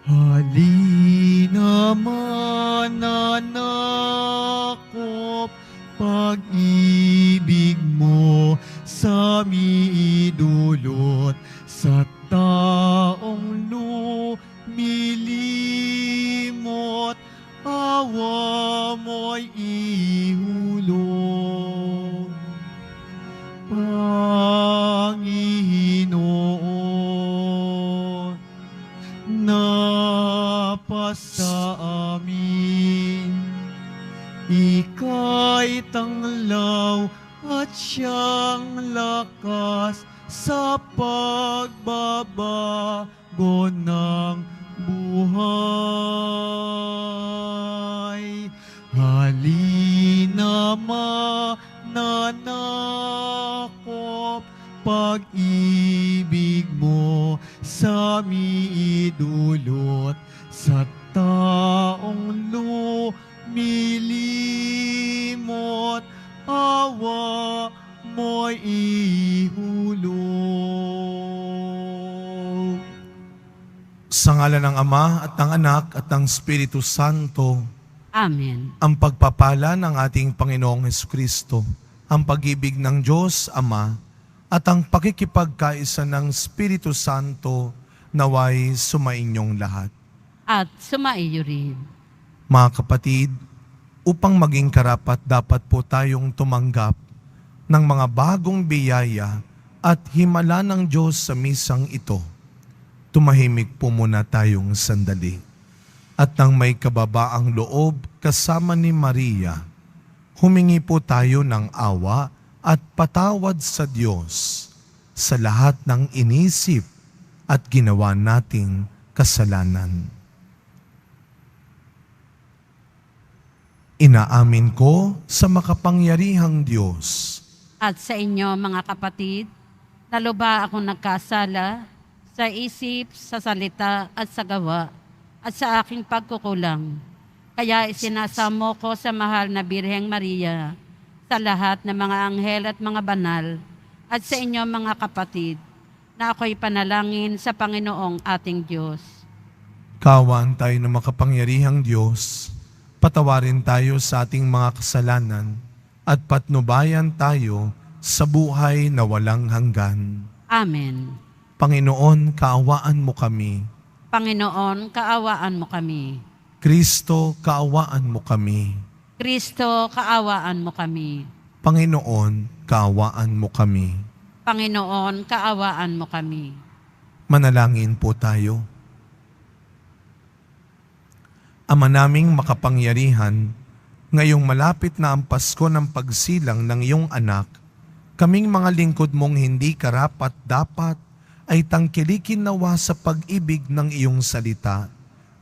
Halina mananakop, pag-ibig mo sa idulot, sa taong lumilimot, awa mo'y ihulog. Panginoon, napasa amin. Ika'y tanglaw at siyang lakas sa pagbabago ng buhay. Halina mananakop, pag-ibig mo sa idulot, sa taong lumilimot, awa mo'y ihulog. Sa ngalan ng Ama at ng Anak at ng Espiritu Santo. Amen. Ang pagpapala ng ating Panginoong Hesukristo, ang pag-ibig ng Diyos Ama, at ang pakikipagkaisa ng Espiritu Santo naway sumainyong lahat. At sumaiyo rin. Mga kapatid, upang maging karapat dapat po tayong tumanggap ng mga bagong biyaya at himala ng Diyos sa misang ito. Tumahimik po muna tayong sandali. At nang may kababaang loob kasama ni Maria, humingi po tayo ng awa at patawad sa Diyos sa lahat ng inisip at ginawa nating kasalanan. Inaamin ko sa makapangyarihang Diyos At sa inyo mga kapatid, naluba akong nagkasala sa isip, sa salita at sa gawa at sa aking pagkukulang. Kaya isinasamo ko sa mahal na Birheng Maria, sa lahat ng mga anghel at mga banal, at sa inyo mga kapatid, na ako'y panalangin sa Panginoong ating Diyos. Kaawaan tayo ng makapangyarihang Diyos, patawarin tayo sa ating mga kasalanan, at patnubayan tayo sa buhay na walang hanggan. Amen. Panginoon, kaawaan mo kami. Panginoon, kaawaan mo kami. Kristo, kaawaan mo kami. Kristo, kaawaan mo kami. Panginoon, kaawaan mo kami. Panginoon, kaawaan mo kami. Manalangin po tayo. Ama naming makapangyarihan, ngayong malapit na ang Pasko ng pagsilang ng iyong anak, kaming mga lingkod mong hindi karapat-dapat ay tangkilikin nawa sa pag-ibig ng iyong salita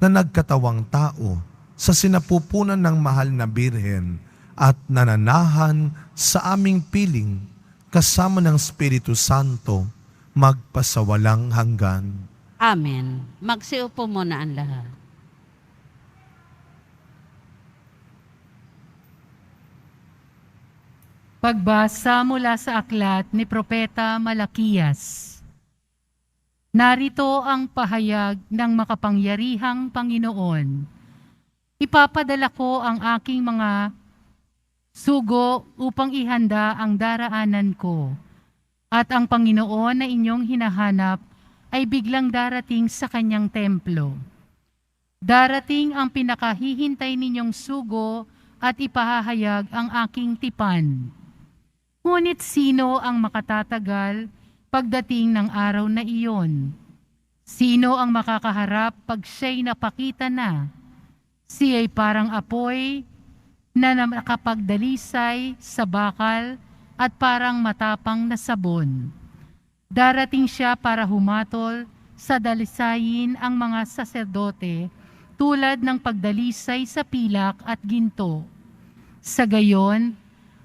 na nagkatawang tao sa sinapupunan ng mahal na Birhen at nananahan sa aming piling kasama ng Espiritu Santo magpasawalang hanggan. Amen. Magsiupo muna ang lahat. Pagbasa mula sa aklat ni Propeta Malakiyas. Narito ang pahayag ng makapangyarihang Panginoon. Ipapadala ko ang aking mga sugo upang ihanda ang daraanan ko. At ang Panginoon na inyong hinahanap ay biglang darating sa kanyang templo. Darating ang pinakahihintay ninyong sugo at ipahahayag ang aking tipan. Ngunit sino ang makatatagal pagdating ng araw na iyon? Sino ang makakaharap pag siya'y napakita na? Siya'y parang apoy na nakapagdalisay sa bakal at parang matapang na sabon. Darating siya para humatol sa dalisayin ang mga saserdote tulad ng pagdalisay sa pilak at ginto. Sa gayon,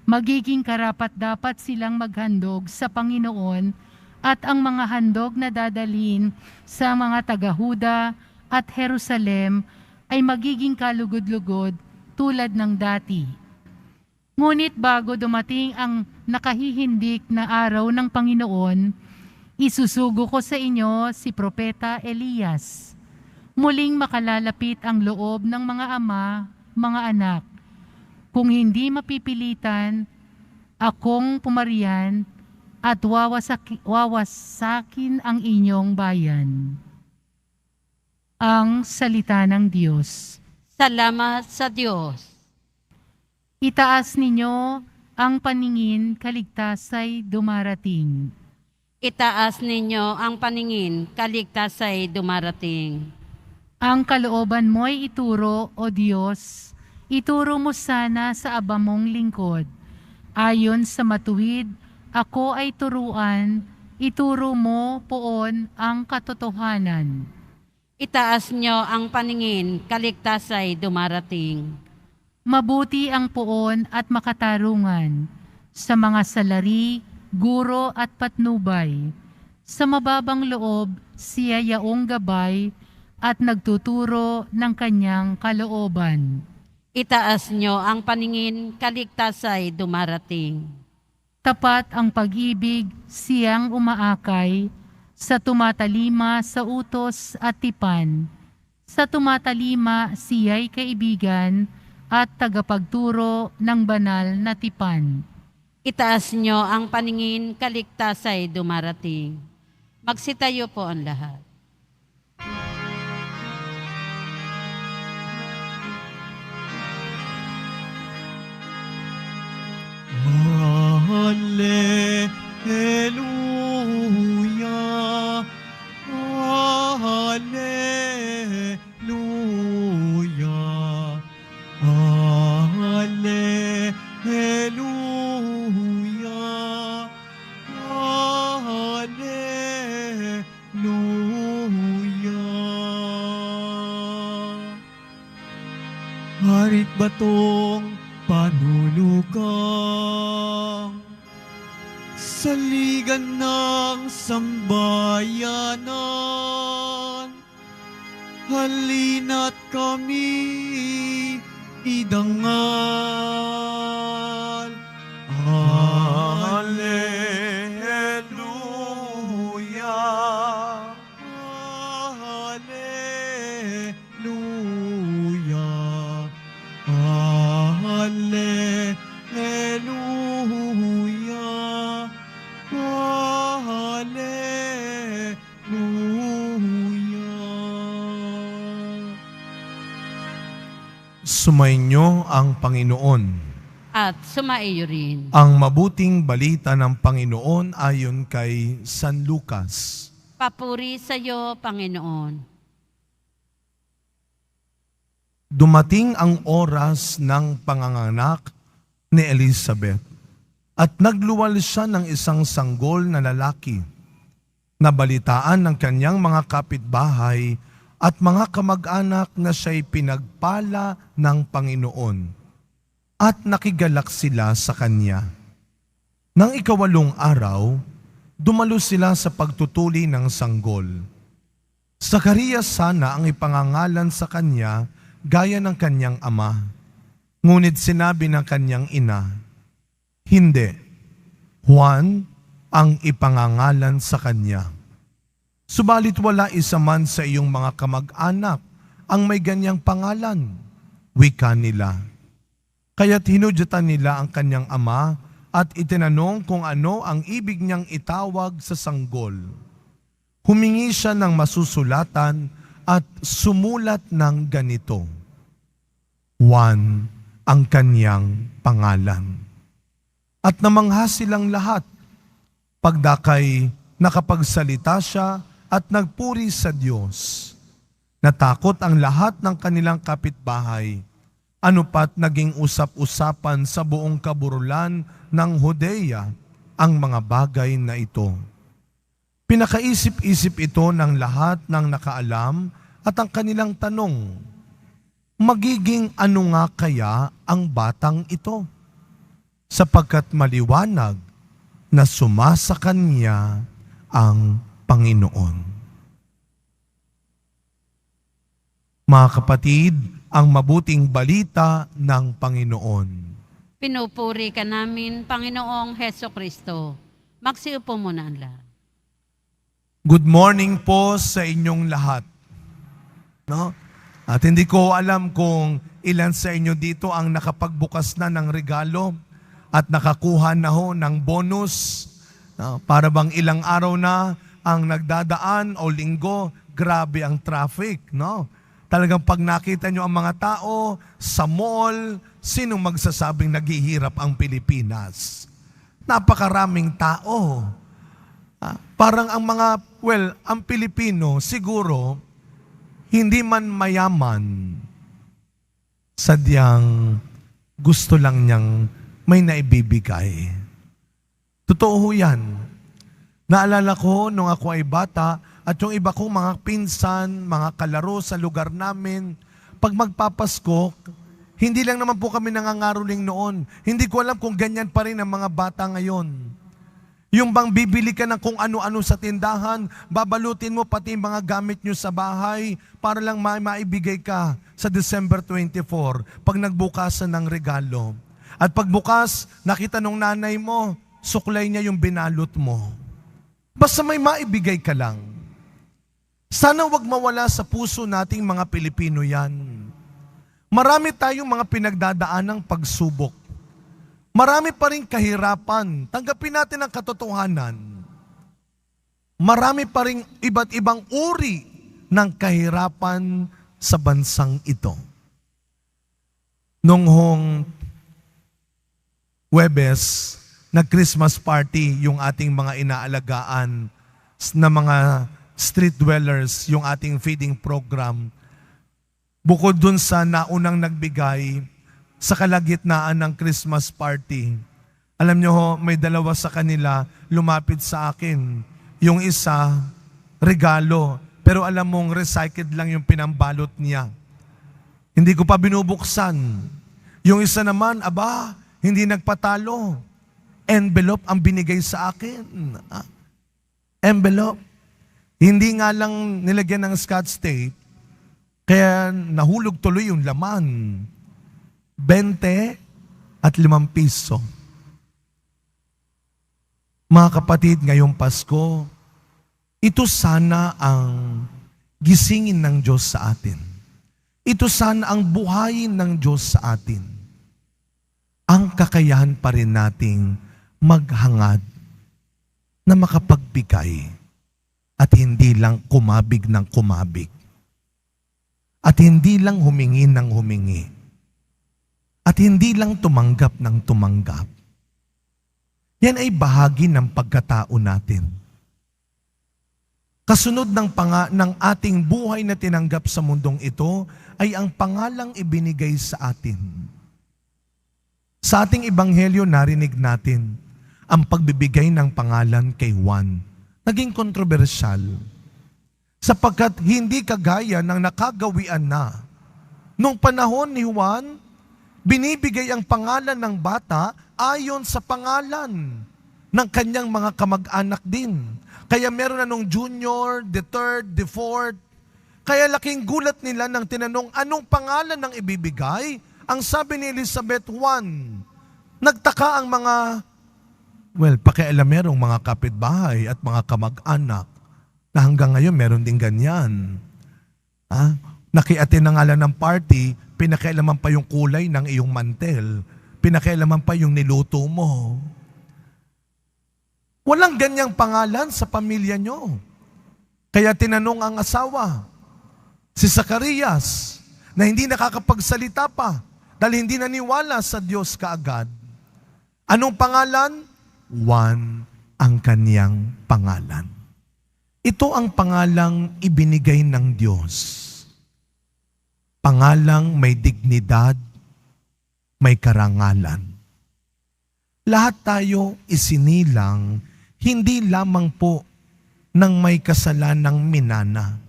magiging karapat-dapat silang maghandog sa Panginoon at ang mga handog na dadalhin sa mga taga-Huda at Jerusalem ay magiging kalugod-lugod tulad ng dati. Ngunit bago dumating ang nakahihindik na araw ng Panginoon, isusugo ko sa inyo si Propeta Elias. muling makalalapit ang loob ng mga ama, mga anak. Kung hindi mapipilitan, akong pumarian at wawasakin ang inyong bayan. Ang salita ng Diyos. Salamat sa Diyos. Itaas ninyo ang paningin, kaligtas ay dumarating. Itaas ninyo ang paningin, kaligtas ay dumarating. Ang kalooban mo'y ituro, O Diyos, ituro mo sana sa aba mong lingkod. Ayon sa matuwid, ako ay turuan, ituro mo poon ang katotohanan. Itaas nyo ang paningin, kaligtas ay dumarating. Mabuti ang poon at makatarungan sa mga salari, guro at patnubay. Sa mababang loob, siya yaong gabay at nagtuturo ng kanyang kalooban. Itaas nyo ang paningin, kaligtas ay dumarating. Tapat ang pag-ibig, siyang umaakay, sa tumatalima sa utos at tipan. Sa tumatalima, siya'y kaibigan at tagapagturo ng banal na tipan. Itaas nyo ang paningin, kaligtas ay dumarating. Magsitayo po ang lahat. Hallelujah, Hallelujah, Hallelujah, Hallelujah. Harit batong panulukang saligan ng sambayanan, halina't kami idangal. Hallelujah, Hallelujah, Hallelujah, Hallelujah. Sumainyo ang Panginoon. At sumaiyo rin. Ang mabuting balita ng Panginoon ayon kay San Lucas. Papuri sa iyo, Panginoon. Dumating ang oras ng panganganak ni Elizabeth at nagluwal siya ng isang sanggol na lalaki. Nabalitaan ng kanyang mga kapitbahay at mga kamag-anak na siya'y pinagpala ng Panginoon at nakigalak sila sa kanya. Nang 8 araw, dumalo sila sa pagtutuli ng sanggol. Zacarias sana ang ipangangalan sa kanya gaya ng kanyang ama. Ngunit sinabi ng kanyang ina, hindi, Juan ang ipangangalan sa kanya. Subalit wala isa man sa iyong mga kamag-anak ang may ganyang pangalan, wika nila. Kaya't hinudyatan nila ang kanyang ama at itinanong kung ano ang ibig niyang itawag sa sanggol. Humingi siya ng masusulatan at sumulat ng ganito, Juan ang kanyang pangalan. At namangha silang lahat. Pagdakay nakapagsalita siya at nagpuri sa Diyos. Natakot ang lahat ng kanilang kapitbahay. Ano pat naging usap-usapan sa buong kaburulan ng Judea ang mga bagay na ito. Pinakaisip-isip ito ng lahat ng nakaalam at ang kanilang tanong, magiging ano nga kaya ang batang ito? Sapagkat maliwanag na sumasa kanya ang Panginoon. Mga kapatid, ang mabuting balita ng Panginoon. Pinupuri ka namin, Panginoong Heso Kristo. Magsiupo muna ang lahat. Good morning po sa inyong lahat. No? At hindi ko alam kung ilan sa inyo dito ang nakapagbukas na ng regalo at nakakuha na ho ng bonus. No? Para bang ilang araw na ang nagdadaan o linggo, grabe ang traffic. No? Talagang pag nakita nyo ang mga tao sa mall, sinong magsasabing naghihirap ang Pilipinas? Napakaraming tao. Parang ang ang Pilipino siguro, hindi man mayaman, sadyang gusto lang niyang may naibibigay. Totoo ho yan. Naalala ko nung ako ay bata at yung iba kong mga pinsan, mga kalaro sa lugar namin, pag magpapasko, hindi lang naman po kami nangangaroling noon. Hindi ko alam kung ganyan pa rin ang mga bata ngayon. Yung bang bibili ka ng kung ano-ano sa tindahan, babalutin mo pati yung mga gamit nyo sa bahay para lang maibigay ka sa December 24 pag nagbukasan ng regalo. At pagbukas, nakita nung nanay mo, suklay niya yung binalot mo. Basta may maibigay ka lang. Sana wag mawala sa puso nating mga Pilipino yan. Marami tayong mga pinagdadaanang pagsubok. Marami pa rin kahirapan. Tanggapin natin ang katotohanan. Marami pa rin iba't ibang uri ng kahirapan sa bansang ito. Noong Huwebes, nag-Christmas party yung ating mga inaalagaan na mga street dwellers, yung ating feeding program. Bukod dun sa naunang nagbigay, sa kalagitnaan ng Christmas party, alam nyo ho, may dalawa sa kanila lumapit sa akin. Yung isa, regalo, pero alam mong recycled lang yung pinambalot niya. Hindi ko pa binubuksan. Yung isa naman, hindi nagpatalo. Envelope ang binigay sa akin. Envelope. Hindi nga lang nilagyan ng Scotch tape, kaya nahulog tuloy yung laman. 20 at 5 piso. Mga kapatid, ngayong Pasko, ito sana ang gisingin ng Diyos sa atin. Ito sana ang buhayin ng Diyos sa atin. Ang kakayahan pa rin nating maghangad na makapagbigay at hindi lang kumabig ng kumabig. At hindi lang humingi ng humingi. At hindi lang tumanggap ng tumanggap. Yan ay bahagi ng pagkatao natin. Kasunod ng ating buhay na tinanggap sa mundong ito ay ang pangalang ibinigay sa atin. Sa ating ebanghelyo narinig natin ang pagbibigay ng pangalan kay Juan. Naging kontrobersyal. Sapagkat hindi kagaya ng nakagawian na. Nung panahon ni Juan, binibigay ang pangalan ng bata ayon sa pangalan ng kanyang mga kamag-anak din. Kaya meron na nung junior, the third, the fourth. Kaya laking gulat nila nang tinanong anong pangalan ng ibibigay. Ang sabi ni Elizabeth, Juan. Nagtaka ang mga, pakialamerong mga kapitbahay at mga kamag-anak na hanggang ngayon meron din ganyan. Nakiatin na nga lang ng party, pinakialaman pa yung kulay ng iyong mantel. Pinakialaman pa yung niluto mo. Walang ganyang pangalan sa pamilya nyo. Kaya tinanong ang asawa, si Zacarias, na hindi nakakapagsalita pa dahil hindi naniwala sa Diyos kaagad. Anong pangalan? Juan ang kaniyang pangalan. Ito ang pangalang ibinigay ng Diyos. Pangalang may dignidad, may karangalan. Lahat tayo isinilang, hindi lamang po ng may kasalanang minana.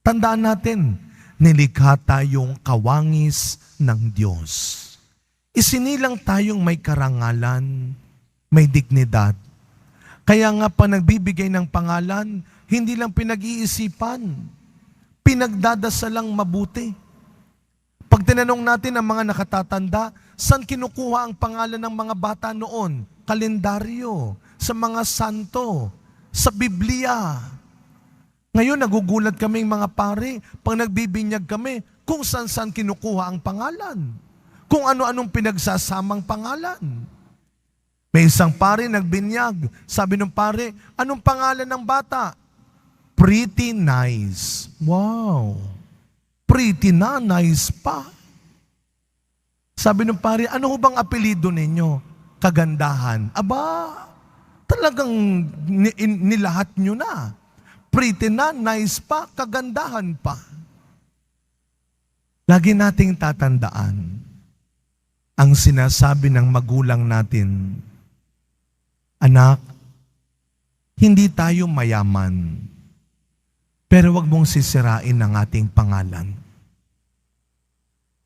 Tandaan natin, nilikha tayong kawangis ng Diyos. Isinilang tayong may karangalan, may dignidad. Kaya nga pa nagbibigay ng pangalan, hindi lang pinag-iisipan, pinagdadasalang mabuti. Pag tinanong natin ang mga nakatatanda, saan kinukuha ang pangalan ng mga bata noon? Kalendaryo, sa mga santo, sa Biblia. Ngayon, nagugulat kaming mga pare, pag nagbibinyag kami, kung saan-saan kinukuha ang pangalan. Kung ano-anong pinagsasamang pangalan. May isang pare nagbinyag. Sabi ng pare, anong pangalan ng bata? Pretty nice. Wow. Pretty na, nice pa. Sabi ng pare, ano ho bang apelido ninyo? Kagandahan. Aba, talagang nilahat nyo na. Pretty na, nice pa, kagandahan pa. Lagi nating tatandaan ang sinasabi ng magulang natin, anak, hindi tayo mayaman, pero wag mong sisirain ang ating pangalan.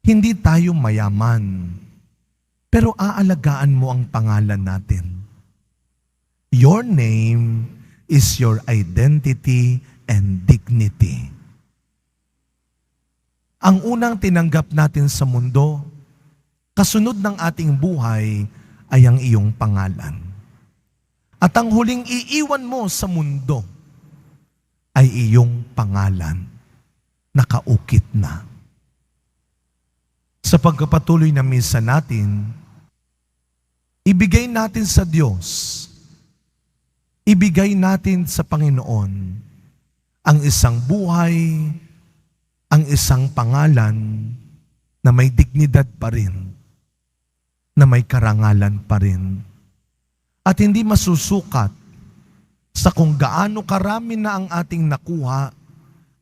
Hindi tayo mayaman, pero aalagaan mo ang pangalan natin. Your name is your identity and dignity. Ang unang tinanggap natin sa mundo, kasunod ng ating buhay, ay ang iyong pangalan. At ang huling iiwan mo sa mundo ay iyong pangalan. Nakaukit na. Sa pagkapatuloy na misa natin, ibigay natin sa Diyos, ibigay natin sa Panginoon ang isang buhay, ang isang pangalan na may dignidad pa rin, na may karangalan pa rin, at hindi masusukat sa kung gaano karami na ang ating nakuha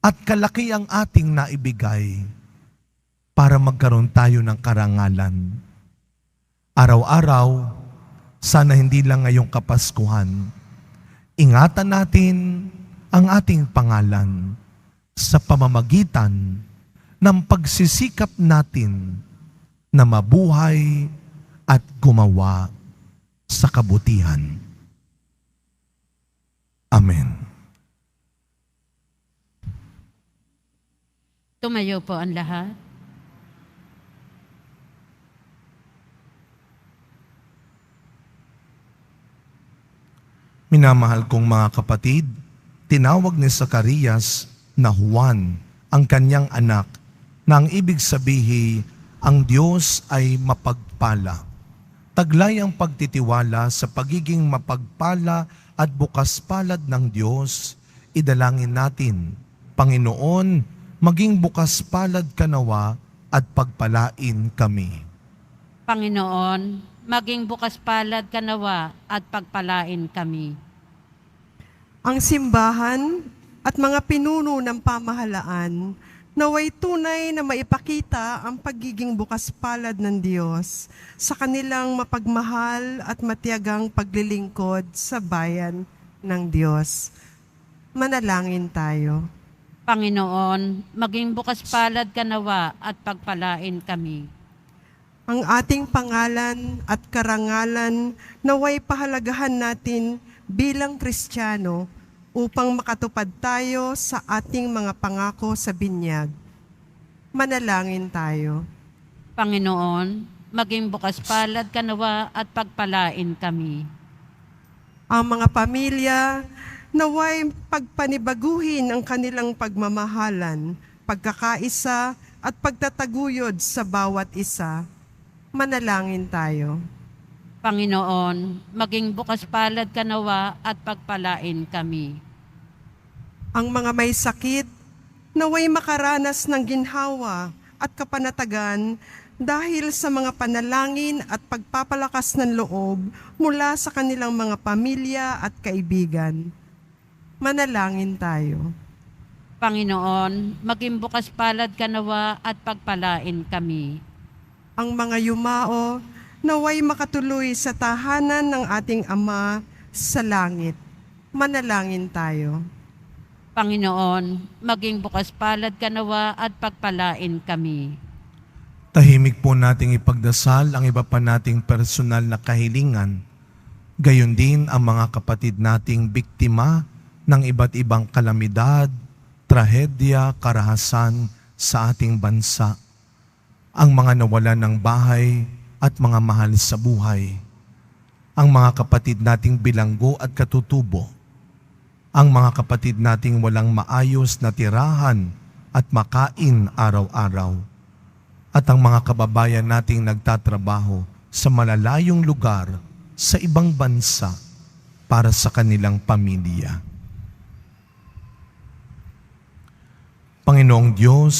at kalaki ang ating naibigay para magkaroon tayo ng karangalan. Araw-araw, sana hindi lang ngayong Kapaskuhan, ingatan natin ang ating pangalan sa pamamagitan ng pagsisikap natin na mabuhay at gumawa sa kabutihan. Amen. Tumayo po ang lahat. Minamahal kong mga kapatid, tinawag ni Zacarias na Juan ang kanyang anak, na ang ibig sabihin, ang Diyos ay mapagpala. Taglay ang pagtitiwala sa pagiging mapagpala at bukas palad ng Diyos. Idalangin natin, Panginoon, maging bukas palad ka nawa at pagpalain kami. Panginoon, maging bukas palad ka nawa at pagpalain kami. Ang simbahan at mga pinuno ng pamahalaan naway tunay na maipakita ang pagiging bukas palad ng Diyos sa kanilang mapagmahal at matiyagang paglilingkod sa bayan ng Diyos. Manalangin tayo. Panginoon, maging bukas palad ka nawa at pagpalain kami. Ang ating pangalan at karangalan naway pahalagahan natin bilang Kristiyano upang makatupad tayo sa ating mga pangako sa binyag. Manalangin tayo. Panginoon, maging bukas palad ka nawa at pagpalain kami. Ang mga pamilya naway pagpanibaguhin ang kanilang pagmamahalan, pagkakaisa at pagtataguyod sa bawat isa. Manalangin tayo. Panginoon, maging bukas palad ka nawa at pagpalain kami. Ang mga may sakit, naway makaranas ng ginhawa at kapanatagan dahil sa mga panalangin at pagpapalakas ng loob mula sa kanilang mga pamilya at kaibigan. Manalangin tayo. Panginoon, maging bukas palad ka nawa at pagpalain kami. Ang mga yumao, naway makatuloy sa tahanan ng ating Ama sa langit. Manalangin tayo. Panginoon, maging bukas palad ka nawa at pagpalain kami. Tahimik po nating ipagdasal ang iba pa nating personal na kahilingan. Gayon din ang mga kapatid nating biktima ng iba't ibang kalamidad, trahedya, karahasan sa ating bansa. Ang mga nawalan ng bahay at mga mahal sa buhay. Ang mga kapatid nating bilanggo at katutubo. ang mga kapatid nating walang maayos na tirahan at makain araw-araw, at ang mga kababayan nating nagtatrabaho sa malalayong lugar sa ibang bansa para sa kanilang pamilya. Panginoong Diyos,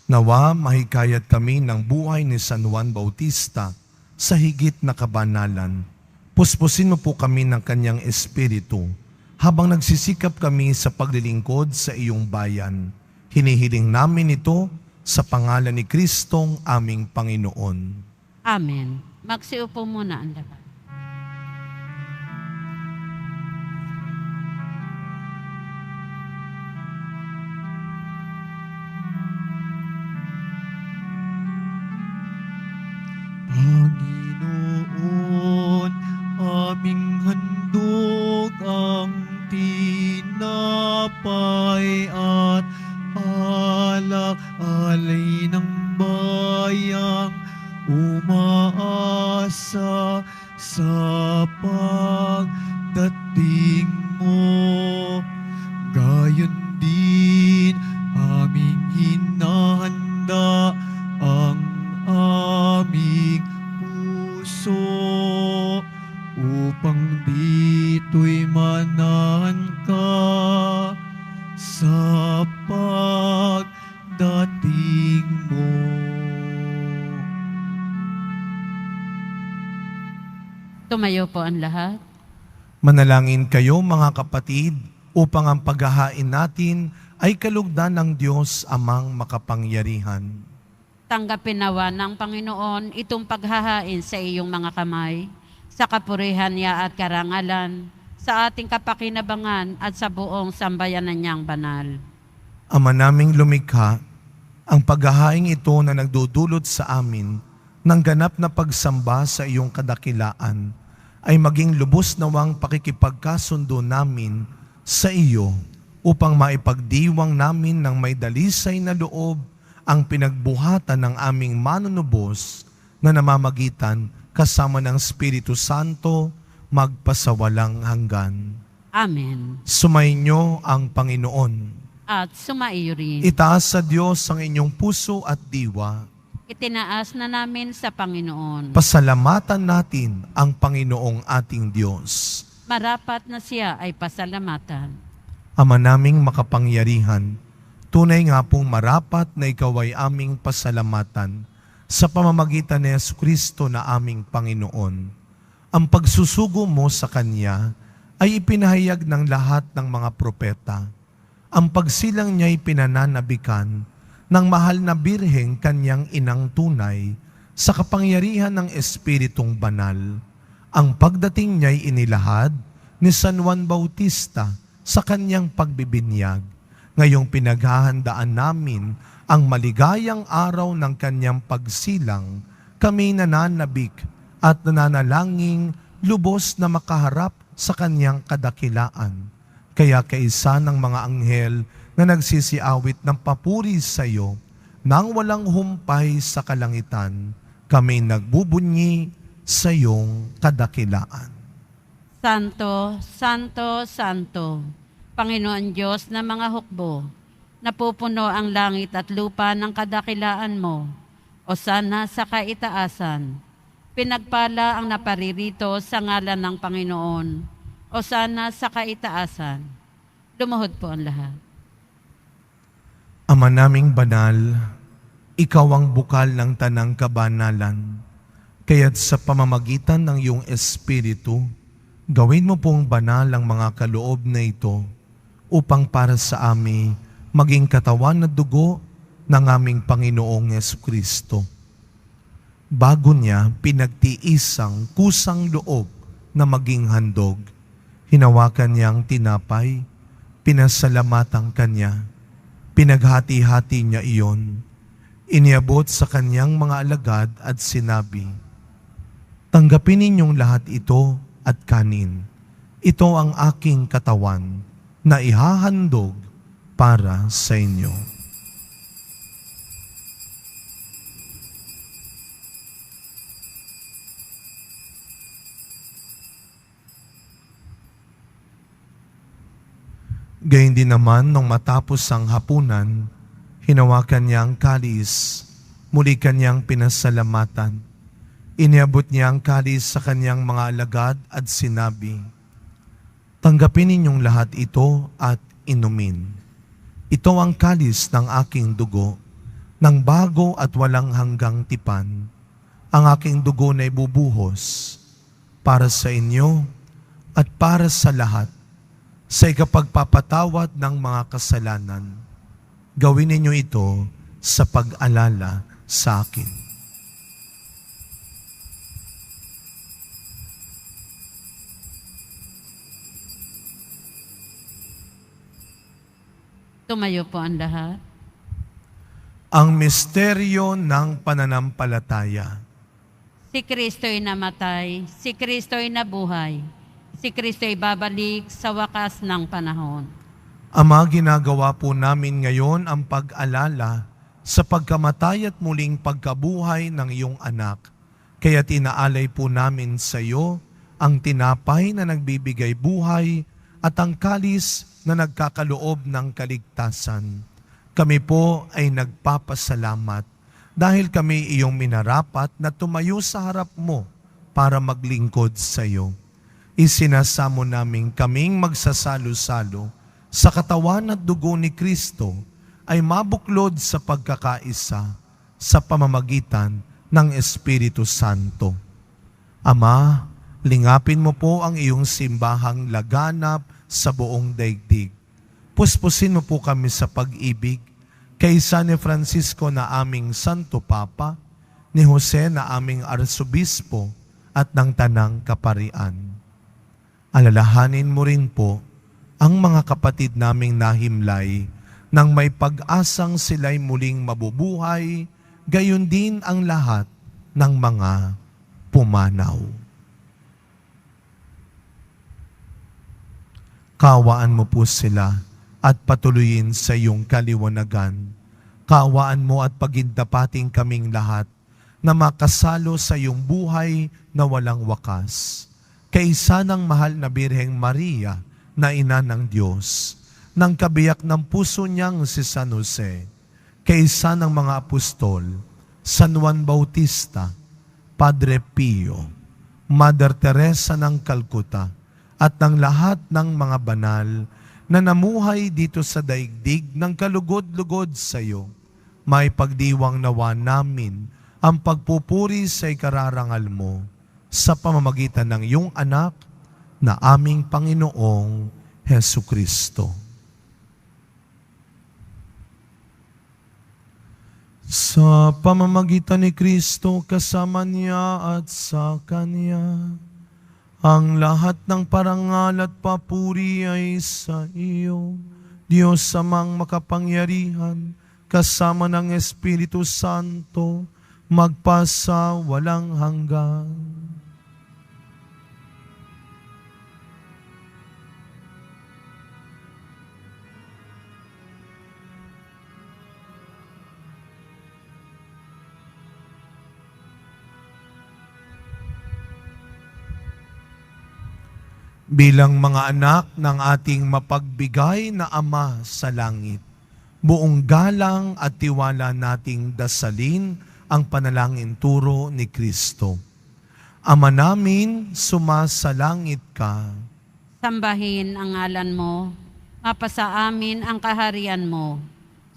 nawa mahikayat kami ng buhay ni San Juan Bautista sa higit na kabanalan. Puspusin mo po kami ng kanyang espiritu habang nagsisikap kami sa paglilingkod sa iyong bayan. Hinihiling namin ito sa pangalan ni Kristong aming Panginoon. Amen. Magsiupo muna ang lahat. Panginoon, aming handog ang tinapay at alak, alay ng bayang umaasa sa pagdating mo. Gayon din aming hinahanda ang aming puso upang dito'y manahan ka sa pagdating mo. Tumayo po ang lahat. Manalangin kayo mga kapatid upang ang paghahain natin ay kalugdan ng Diyos amang makapangyarihan. Tanggapin nawa ng Panginoon itong paghahain sa iyong mga kamay, sa kapurihan niya at karangalan, sa ating kapakinabangan at sa buong sambayanan niyang banal. Ama naming lumikha, ang paghahaing ito na nagdudulot sa amin ng ganap na pagsamba sa iyong kadakilaan ay maging lubos nawang pakikipagkasundo namin sa iyo upang maipagdiwang namin ng may dalisay na loob ang pinagbuhatan ng aming manunubos na namamagitan kasama ng Espiritu Santo magpasawalang hanggan. Amen. Sumainyo ang Panginoon. At sumaiyo rin. Itaas sa Diyos ang inyong puso at diwa. Itinaas na namin sa Panginoon. Pasalamatan natin ang Panginoong ating Diyos. Marapat na siya ay pasalamatan. Ama naming makapangyarihan, tunay nga pong marapat na ikaw ay aming pasalamatan sa pamamagitan ni Jesucristo na aming Panginoon. Ang pagsusugo mo sa Kanya ay ipinahayag ng lahat ng mga propeta. Ang pagsilang niya ay pinananabikan ng mahal na birheng Kanyang inang tunay sa kapangyarihan ng Espiritong Banal. Ang pagdating niya ay inilahad ni San Juan Bautista sa kanyang pagbibinyag. Ngayong pinaghahandaan namin ang maligayang araw ng kanyang pagsilang, kami nananabik at nananalangin lubos na makaharap sa kanyang kadakilaan. Kaya kaisa ng mga anghel na nagsisiawit ng papuri sa iyo, nang walang humpay sa kalangitan, kami nagbubunyi sa iyong kadakilaan. Santo, Santo, Santo, Panginoon Diyos na mga hukbo, napupuno ang langit at lupa ng kadakilaan mo, o sana sa kaitaasan. Pinagpala ang naparirito sa ngalan ng Panginoon, o sana sa kaitaasan. Lumuhod po ang lahat. Ama naming banal, ikaw ang bukal ng tanang kabanalan, kaya't sa pamamagitan ng iyong Espiritu, gawin mo pong banal ang mga kaloob na ito upang para sa amin maging katawan na dugo ng aming Panginoong Jesucristo. Bago niya pinagtiisang kusang loob na maging handog, hinawakan niyang tinapay, pinasalamatan kanya, pinaghati-hati niya iyon, iniabot sa kanyang mga alagad at sinabi, "Tanggapin ninyong lahat ito at kanin. Ito ang aking katawan na ihahandog para sa inyo." Gayun din naman, nung matapos ang hapunan, hinawakan niya ang kalis, muli kanyang pinasalamatan. Iniabot niya ang kalis sa kanyang mga alagad at sinabi, "Tanggapin ninyong lahat ito at inumin. Ito ang kalis ng aking dugo, ng bago at walang hanggang tipan. Ang aking dugo na ibubuhos para sa inyo at para sa lahat, sa ikapagpapatawad ng mga kasalanan. Gawin ninyo ito sa pag-alala sa akin." Tumayo po ang lahat. Ang misteryo ng pananampalataya. Si Kristo'y namatay, si Kristo'y nabuhay, si Kristo'y babalik sa wakas ng panahon. Ama, ginagawa po namin ngayon ang pag-alala sa pagkamatay at muling pagkabuhay ng iyong anak. Kaya tinaalay po namin sa iyo ang tinapay na nagbibigay buhay at ang kalis na nagkakaloob ng kaligtasan. Kami po ay nagpapasalamat dahil kami iyong minarapat na tumayo sa harap mo para maglingkod sa iyo. Isinasamo namin kaming magsasalo-salo sa katawan at dugo ni Kristo ay mabuklod sa pagkakaisa sa pamamagitan ng Espiritu Santo. Ama, lingapin mo po ang iyong simbahang laganap sa buong daigdig. Puspusin mo po kami sa pag-ibig kay San Francisco na aming Santo Papa, ni Jose na aming Arsobispo at ng Tanang Kaparian. Alalahanin mo rin po ang mga kapatid naming nahimlay nang may pag-asang sila'y muling mabubuhay, gayon din ang lahat ng mga pumanaw. Kaawaan mo po sila at patuloyin sa iyong kaliwanagan. Kaawaan mo at pagindapating kaming lahat na makasalo sa iyong buhay na walang wakas. Kaisa ng mahal na Birheng Maria na ina ng Diyos, ng kabiyak ng puso niyang si San Jose, kaisa ng mga apostol, San Juan Bautista, Padre Pio, Mother Teresa ng Calcutta, at ng lahat ng mga banal na namuhay dito sa daigdig ng kalugod-lugod sa iyo. May pagdiwang nawa namin ang pagpupuri sa ikararangal mo sa pamamagitan ng iyong anak na aming Panginoong Hesukristo. Sa pamamagitan ni Kristo, kasama niya at sa Kanya, ang lahat ng parangal at papuri ay sa iyo, Diyos Amang makapangyarihan, kasama ng Espiritu Santo, magpasa walang hanggan. Bilang mga anak ng ating mapagbigay na Ama sa langit, buong galang at tiwala nating dasalin ang panalangin turo ni Kristo. Ama namin, sumasalangit ka. Sambahin ang ngalan mo, mapasa amin ang kaharian mo.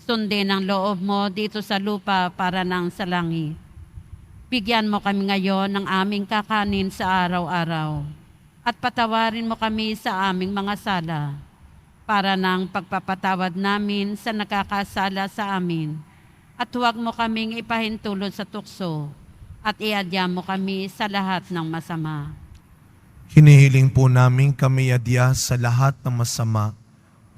Sundin ang loob mo dito sa lupa para nang sa langit. Bigyan mo kami ngayon ng aming kakanin sa araw-araw. At patawarin mo kami sa aming mga sala, para ng pagpapatawad namin sa nakakasala sa amin. At huwag mo kaming ipahintulot sa tukso, at iadya mo kami sa lahat ng masama. Hinihiling po namin kami adya sa lahat ng masama,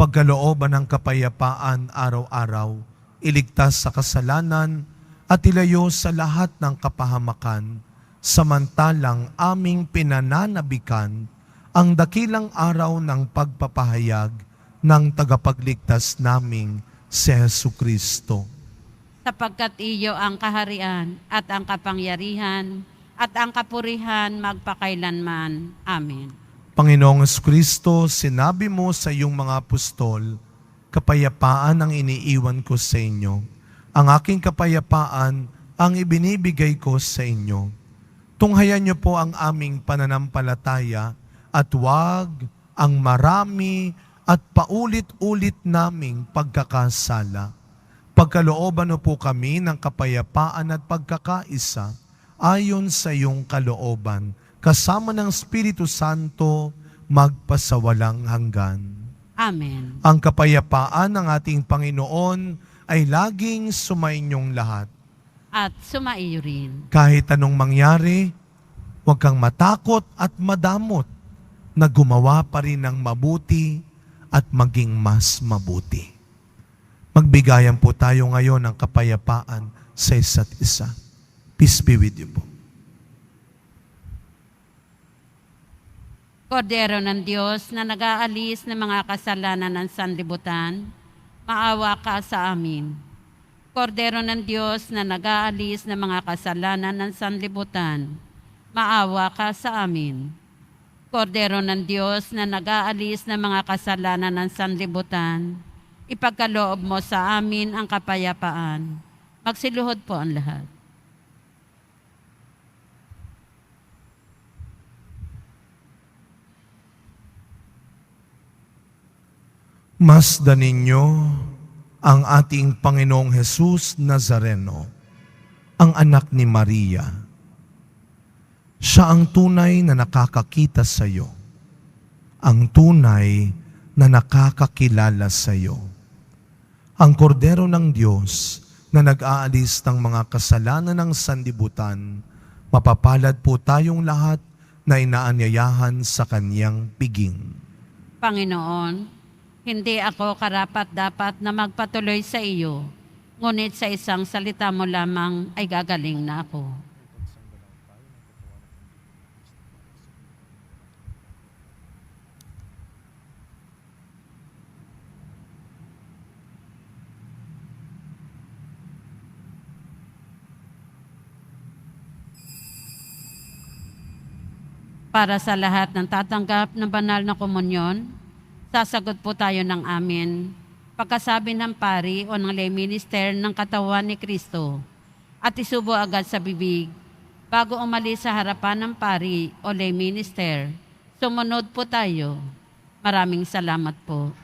pagkalooban ng kapayapaan araw-araw, iligtas sa kasalanan, at ilayo sa lahat ng kapahamakan, samantalang aming pinananabikan ang dakilang araw ng pagpapahayag ng tagapagligtas naming si Jesucristo. Sapagkat iyo ang kaharian at ang kapangyarihan at ang kapurihan magpakailanman. Amen. Panginoong Kristo, sinabi mo sa iyong mga apostol, kapayapaan ang iniiwan ko sa inyo. Ang aking kapayapaan ang ibinibigay ko sa inyo. Tunghayan niyo po ang aming pananampalataya at huwag ang marami at paulit-ulit naming pagkakasala. Pagkalooban mo po kami ng kapayapaan at pagkakaisa ayon sa iyong kalooban, kasama ng Espiritu Santo, magpasawalang hanggan. Amen. Ang kapayapaan ng ating Panginoon ay laging sumainyong lahat. At sumaiyo rin. Kahit anong mangyari, huwag kang matakot at madamot na gumawa pa rin ng mabuti at maging mas mabuti. Magbigayan po tayo ngayon ng kapayapaan sa isa't isa. Peace be with you po. Kordero ng Diyos na nag-aalis ng mga kasalanan ng sanlibutan, maawa ka sa amin. Kordero ng Diyos na nag-aalis ng mga kasalanan ng sanlibutan, maawa ka sa amin. Kordero ng Diyos na nag-aalis ng mga kasalanan ng sanlibutan, ipagkaloob mo sa amin ang kapayapaan. Magsiluhod po ang lahat. Masdan ninyo ang ating Panginoong Jesus Nazareno, ang anak ni Maria. Siya ang tunay na nakakakita sa iyo, ang tunay na nakakakilala sa iyo. Ang kordero ng Diyos na nag-aalis ng mga kasalanan ng sanlibutan, mapapalad po tayong lahat na inaanyayahan sa kanyang piging. Panginoon, hindi ako karapat-dapat na magpatuloy sa iyo, ngunit sa isang salita mo lamang ay gagaling na ako. Para sa lahat ng tatanggap ng banal na komunyon, sasagot po tayo ng amin pagkasabi ng pari o ng lay minister ng katawan ni Kristo at isubo agad sa bibig bago umalis sa harapan ng pari o lay minister. Sumunod po tayo. Maraming salamat po.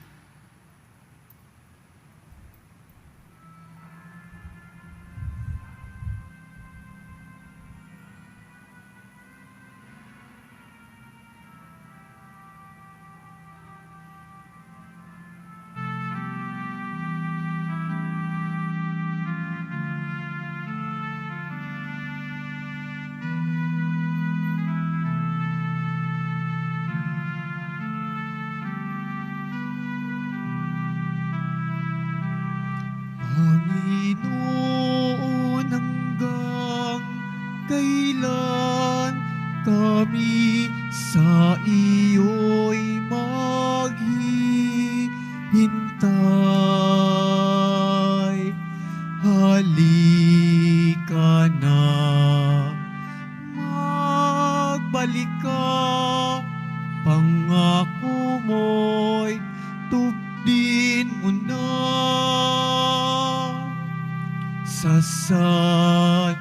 Panginoon, hanggang kailan kami sa iyo'y maghihintay? Halika na, magbalik ka, pangako mo'y tupdin mo na. Sa sandali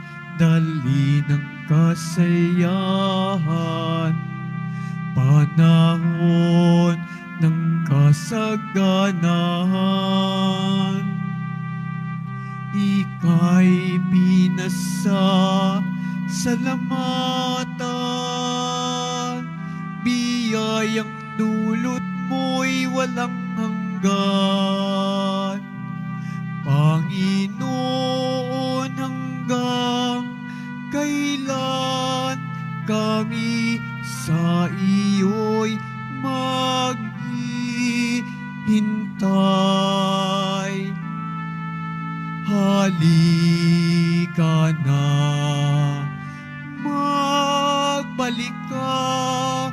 ng kasayahan, panahon ng kasaganahan, ika'y pinasa salamatan, biyayang dulot mo'y walang hanggan. Panginoon, hanggang kailan kami sa iyo'y maghihintay? Halika na, magbalik ka,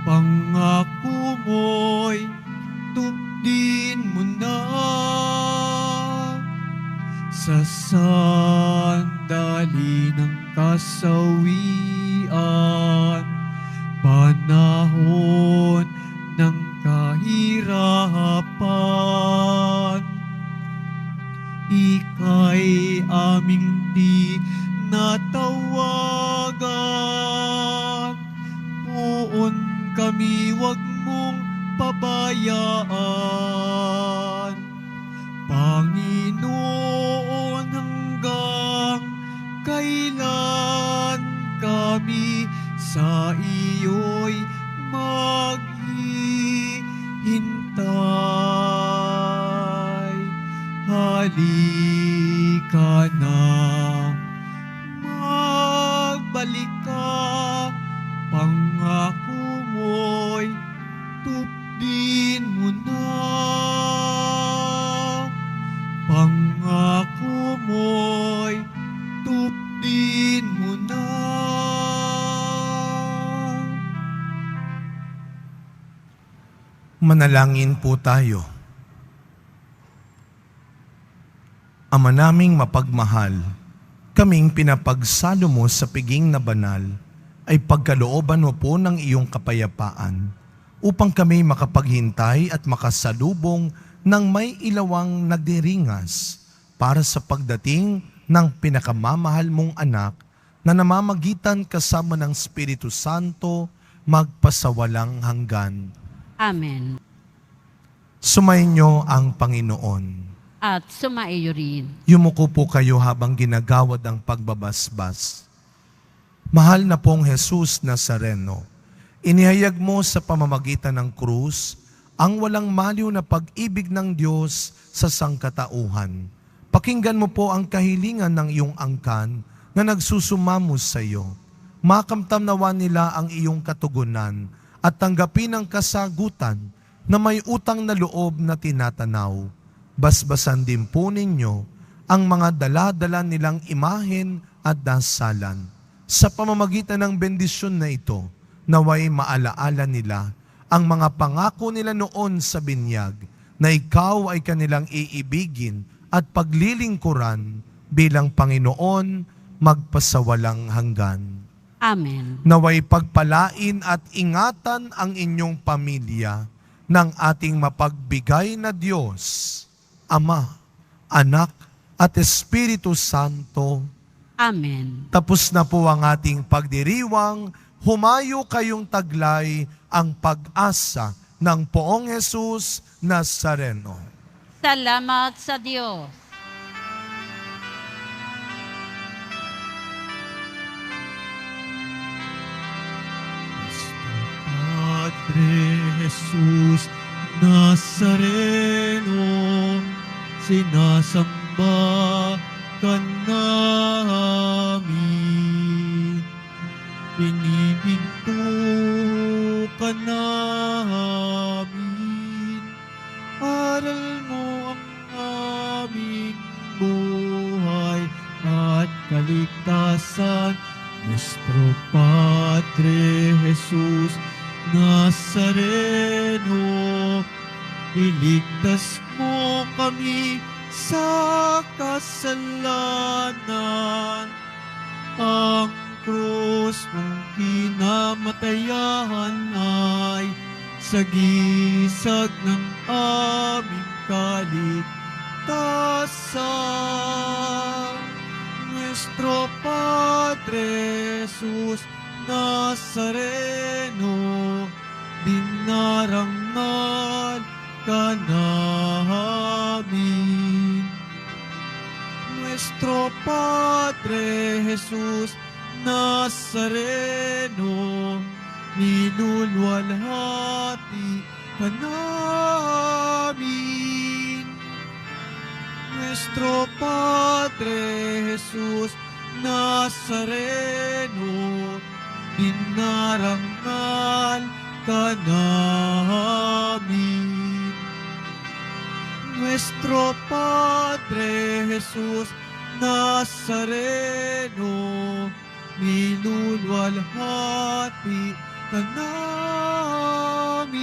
pangako mo'y tupdin mo na. Sa sandali ng kasawian, panahon aming di natawagan. Poon kami, wag mong pabayaan. Panginoon, hanggang kailan kami sa iyo'y maghihintay? Halika na, magbalik ka, pangako mo'y tupdin mo na. Pangako mo'y tupdin mo na. Manalangin po tayo. Ama naming mapagmahal, kaming pinapagsalo mo sa piging na banal, ay pagkalooban mo po ng iyong kapayapaan, upang kami makapaghintay at makasalubong ng may ilawang nagdiringas para sa pagdating ng pinakamamahal mong anak na namamagitan kasama ng Espiritu Santo magpasawalang hanggan. Amen. Sumainyo ang Panginoon. At sumaiyo rin. Yumuko po kayo habang ginagawad ang pagbabasbas. Mahal na pong Jesus Nazareno, inihayag mo sa pamamagitan ng krus ang walang maliw na pag-ibig ng Diyos sa sangkatauhan. Pakinggan mo po ang kahilingan ng iyong angkan na nagsusumamo sa iyo. Makamtam nawa nila ang iyong katugunan at tanggapin ang kasagutan na may utang na loob na tinatanaw. Basbasan din po ninyo ang mga dala-dala nilang imahen at dasalan. Sa pamamagitan ng bendisyon na ito, naway maalaala nila ang mga pangako nila noon sa binyag na ikaw ay kanilang iibigin at paglilingkuran bilang Panginoon magpasawalang hanggan. Amen. Naway pagpalain at ingatan ang inyong pamilya ng ating mapagbigay na Diyos, Ama, Anak, at Espiritu Santo. Amen. Tapos na po ang ating pagdiriwang, humayo kayong taglay ang pag-asa ng Poong Jesus Nazareno. Salamat sa Diyos. Padre Jesus Nazareno, sinasamba ka namin, pinihinto ka namin, aral mo ang aming buhay at kaligtasan. Nuestro Padre Jesus Nazareno, iligtas mo kami sa kasalanan. Ang krus mong kinamatayan ay sagisag ng aming kaligtasan. Nuestro Padre Jesus Nazareno, dinarangal ka namin. Nuestro Padre Jesus Nazareno, nilulwalhati ka namin. Nuestro Padre Jesus Nazareno, dinarangal ka namin. Nuestro Padre Jesus Nazareno, nilulwalhati ka namin.